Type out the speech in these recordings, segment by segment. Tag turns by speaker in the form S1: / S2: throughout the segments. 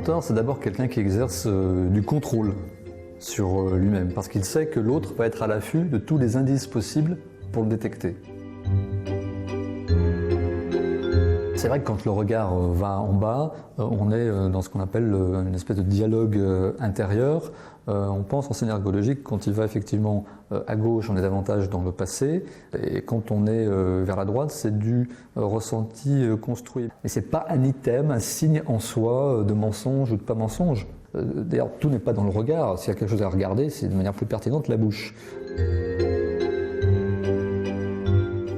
S1: menteur, c'est d'abord quelqu'un qui exerce du contrôle sur lui-même, parce qu'il sait que l'autre va être à l'affût de tous les indices possibles pour le détecter. C'est vrai que quand le regard va en bas, on est dans ce qu'on appelle une espèce de dialogue intérieur. On pense en synergologie que quand il va effectivement à gauche, on est davantage dans le passé, et quand on est vers la droite, c'est du ressenti construit. Mais ce n'est pas un item, un signe en soi de mensonge ou de pas mensonge. D'ailleurs, tout n'est pas dans le regard. S'il y a quelque chose à regarder, c'est de manière plus pertinente la bouche.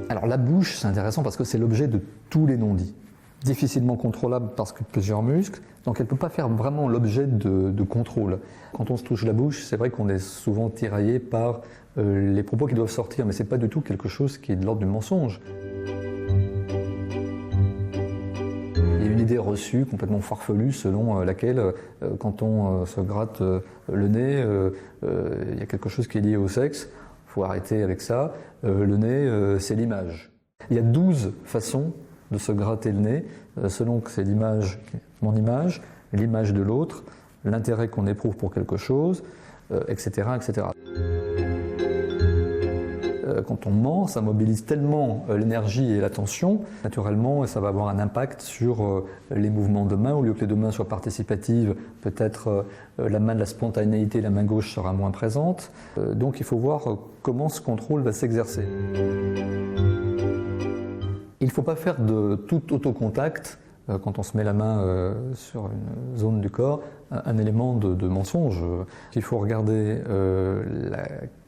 S1: Alors la bouche, c'est intéressant parce que c'est l'objet de tous les non-dits. Difficilement contrôlable parce que plusieurs muscles, donc elle ne peut pas faire vraiment l'objet de contrôle. Quand on se touche la bouche, c'est vrai qu'on est souvent tiraillé par les propos qui doivent sortir, mais ce n'est pas du tout quelque chose qui est de l'ordre du mensonge. Il y a une idée reçue, complètement farfelue, selon laquelle, quand on se gratte le nez, il y a quelque chose qui est lié au sexe. Il faut arrêter avec ça. Le nez, c'est l'image. Il y a 12 façons de se gratter le nez, selon que c'est l'image, mon image, l'image de l'autre, l'intérêt qu'on éprouve pour quelque chose, etc., etc. Quand on ment, ça mobilise tellement l'énergie et l'attention, naturellement, ça va avoir un impact sur les mouvements de main. Au lieu que les deux mains soient participatives, peut-être la main de la spontanéité, la main gauche sera moins présente. Donc il faut voir comment ce contrôle va s'exercer. Il ne faut pas faire de tout autocontact, quand on se met la main sur une zone du corps, un élément de mensonge. Il faut regarder la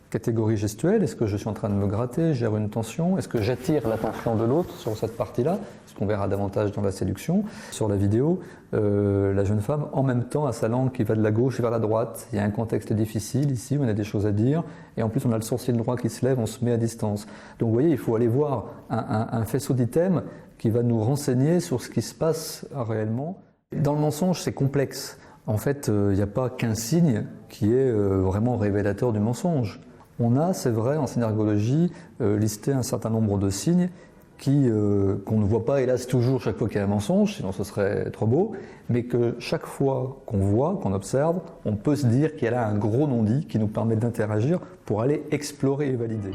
S1: catégorie gestuelle. Est-ce que je suis en train de me gratter, gère une tension? Est-ce que j'attire l'attention de l'autre sur cette partie-là? Ce qu'on verra davantage dans la séduction. Sur la vidéo, la jeune femme, en même temps, a sa langue qui va de la gauche vers la droite. Il y a un contexte difficile ici, on a des choses à dire. Et en plus, on a le sourcil droit qui se lève, on se met à distance. Donc vous voyez, il faut aller voir un faisceau d'items qui va nous renseigner sur ce qui se passe réellement. Dans le mensonge, c'est complexe. En fait, il n'y a pas qu'un signe qui est vraiment révélateur du mensonge. On a, c'est vrai, en synergologie, listé un certain nombre de signes qu'on ne voit pas, hélas, toujours chaque fois qu'il y a un mensonge, sinon ce serait trop beau, mais que chaque fois qu'on voit, qu'on observe, on peut se dire qu'il y a là un gros non-dit qui nous permet d'interagir pour aller explorer et valider.